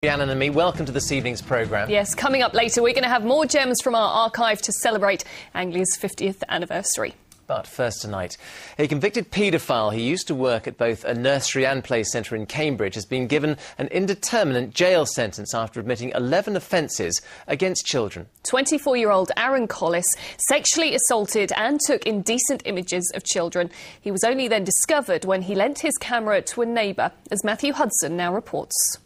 Rhiannon and me, welcome to this evening's programme. Yes, coming up later, we're going to have more gems from our archive to celebrate Anglia's 50th anniversary. But first tonight, a convicted paedophile who used to work at both a nursery and play centre in Cambridge has been given an indeterminate jail sentence after admitting 11 offences against children. 24-year-old Aaron Collis sexually assaulted and took indecent images of children. He was only then discovered when he lent his camera to a neighbour, as Matthew Hudson now reports.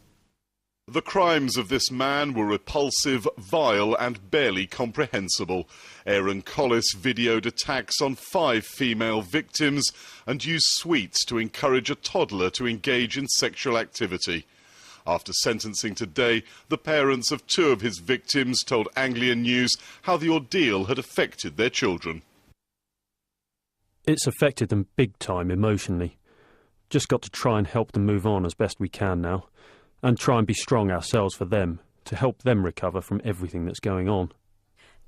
The crimes of this man were repulsive, vile and barely comprehensible. Aaron Collis videoed attacks on 5 female victims and used sweets to encourage a toddler to engage in sexual activity. After sentencing today, the parents of 2 of his victims told Anglia News how the ordeal had affected their children. It's affected them big time emotionally. Just got to try and help them move on as best we can now. And try and be strong ourselves for them, to help them recover from everything that's going on.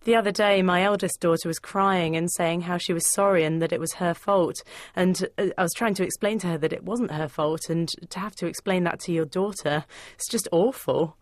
The other day, my eldest daughter was crying and saying how she was sorry and that it was her fault. And I was trying to explain to her that it wasn't her fault, and to have to explain that to your daughter, it's just awful.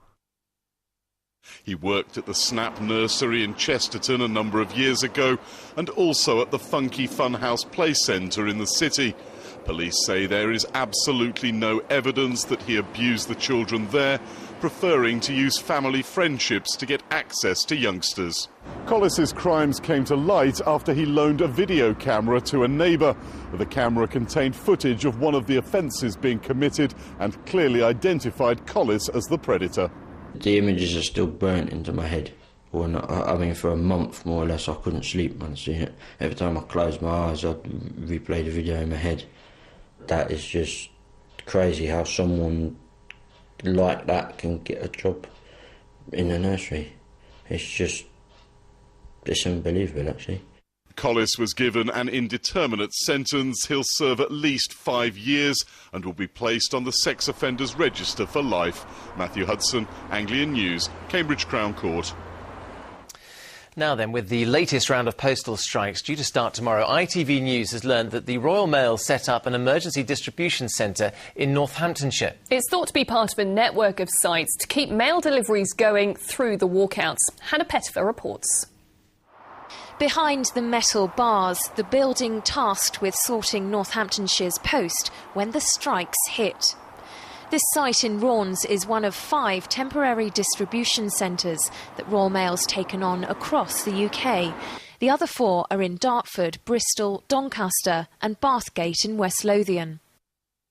He worked at the Snap Nursery in Chesterton a number of years ago, and also at the Funky Funhouse Play Centre in the city. Police say there is absolutely no evidence that he abused the children there, preferring to use family friendships to get access to youngsters. Collis's crimes came to light after he loaned a video camera to a neighbour. The camera contained footage of one of the offences being committed and clearly identified Collis as the predator. The images are still burnt into my head. I mean, for a month, more or less, I couldn't sleep when I seen it. Every time I closed my eyes, I'd replay the video in my head. That is just crazy how someone like that can get a job in a nursery. It's unbelievable, actually. Collis was given an indeterminate sentence. He'll serve at least 5 years and will be placed on the sex offenders register for life. Matthew Hudson, Anglia News, Cambridge Crown Court. Now then, with the latest round of postal strikes due to start tomorrow, ITV News has learned that the Royal Mail set up an emergency distribution centre in Northamptonshire. It's thought to be part of a network of sites to keep mail deliveries going through the walkouts. Hannah Pettifer reports. Behind the metal bars, the building tasked with sorting Northamptonshire's post when the strikes hit. This site in Raunds is one of 5 temporary distribution centres that Royal Mail's taken on across the UK. The other 4 are in Dartford, Bristol, Doncaster and Bathgate in West Lothian.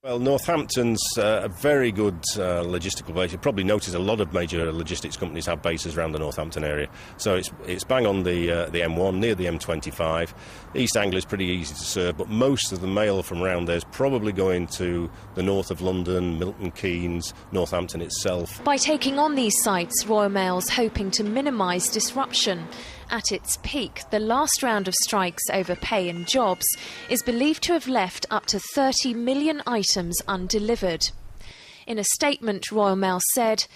Well, Northampton's a very good logistical base. You probably notice a lot of major logistics companies have bases around the Northampton area. So it's bang on the M1, near the M25. East Anglia is pretty easy to serve, but most of the mail from around there is probably going to the north of London, Milton Keynes, Northampton itself. By taking on these sites, Royal Mail's hoping to minimise disruption. At its peak, the last round of strikes over pay and jobs is believed to have left up to 30 million items undelivered. In a statement, Royal Mail said,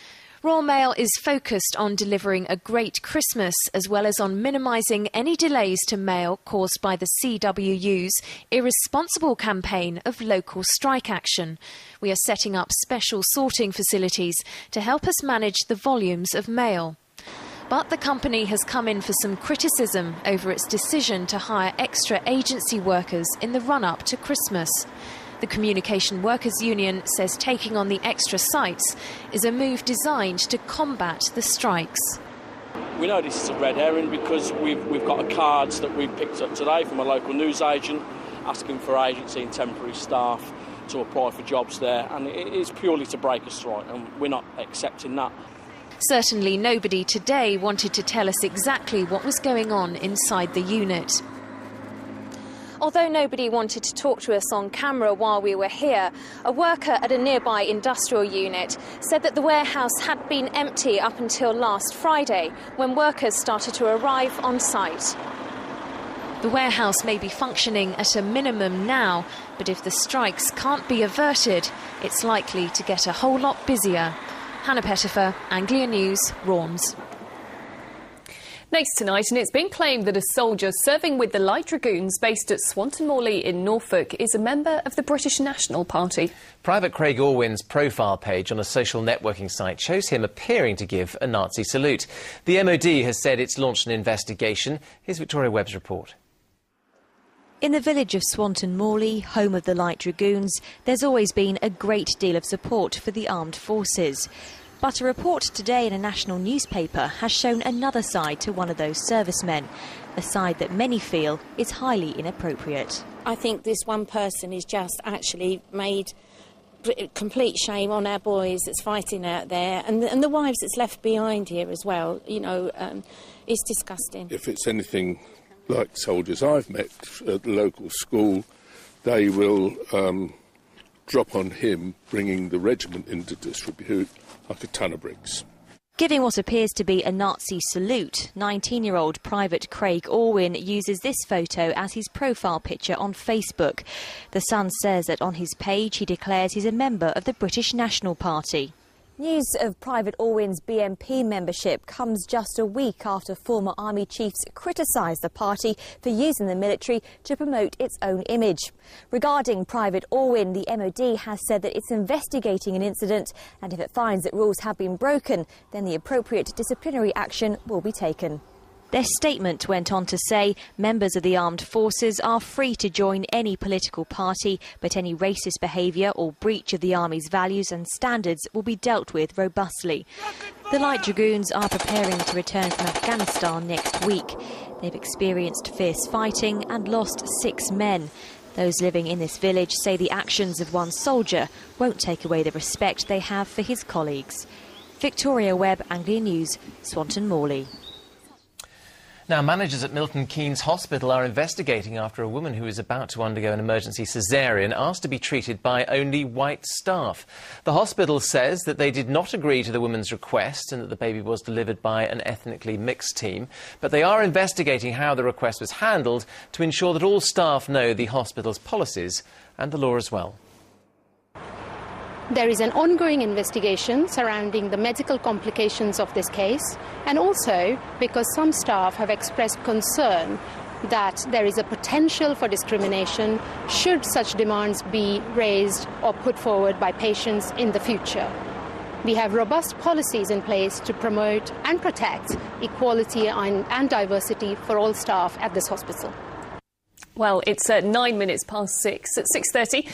Royal Mail is focused on delivering a great Christmas as well as on minimising any delays to mail caused by the CWU's irresponsible campaign of local strike action. We are setting up special sorting facilities to help us manage the volumes of mail. But the company has come in for some criticism over its decision to hire extra agency workers in the run-up to Christmas. The Communication Workers Union says taking on the extra sites is a move designed to combat the strikes. We know this is a red herring because we've got a cards that we picked up today from a local news agent asking for agency and temporary staff to apply for jobs there, and it is purely to break a strike, and we're not accepting that. Certainly nobody today wanted to tell us exactly what was going on inside the unit. Although nobody wanted to talk to us on camera while we were here, a worker at a nearby industrial unit said that the warehouse had been empty up until last Friday, when workers started to arrive on site. The warehouse may be functioning at a minimum now, but if the strikes can't be averted, it's likely to get a whole lot busier. Hannah Pettifer, Anglia News, Raunds. Next tonight, and it's been claimed that a soldier serving with the Light Dragoons based at Swanton Morley in Norfolk is a member of the British National Party. Private Craig Orwin's profile page on a social networking site shows him appearing to give a Nazi salute. The MOD has said it's launched an investigation. Here's Victoria Webb's report. In the village of Swanton Morley, home of the Light Dragoons, there's always been a great deal of support for the armed forces. But a report today in a national newspaper has shown another side to one of those servicemen, a side that many feel is highly inappropriate. I think this one person is just actually made complete shame on our boys that's fighting out there, and the wives that's left behind here as well. You know, it's disgusting. If it's anything like soldiers I've met at the local school, they will drop on him, bringing the regiment into disrepute like a ton of bricks. Giving what appears to be a Nazi salute, 19-year-old Private Craig Orwin uses this photo as his profile picture on Facebook. The Sun says that on his page he declares he's a member of the British National Party. News of Private Orwin's BNP membership comes just a week after former army chiefs criticised the party for using the military to promote its own image. Regarding Private Orwin, the MOD has said that it's investigating an incident, and if it finds that rules have been broken, then the appropriate disciplinary action will be taken. Their statement went on to say members of the armed forces are free to join any political party, but any racist behaviour or breach of the Army's values and standards will be dealt with robustly. The Light Dragoons are preparing to return from Afghanistan next week. They've experienced fierce fighting and lost 6 men. Those living in this village say the actions of one soldier won't take away the respect they have for his colleagues. Victoria Webb, Anglia News, Swanton Morley. Now, managers at Milton Keynes Hospital are investigating after a woman who is about to undergo an emergency caesarean asked to be treated by only white staff. The hospital says that they did not agree to the woman's request and that the baby was delivered by an ethnically mixed team. But they are investigating how the request was handled to ensure that all staff know the hospital's policies and the law as well. There is an ongoing investigation surrounding the medical complications of this case, and also because some staff have expressed concern that there is a potential for discrimination should such demands be raised or put forward by patients in the future. We have robust policies in place to promote and protect equality and diversity for all staff at this hospital. Well, it's 9 minutes past 6. At 6:30...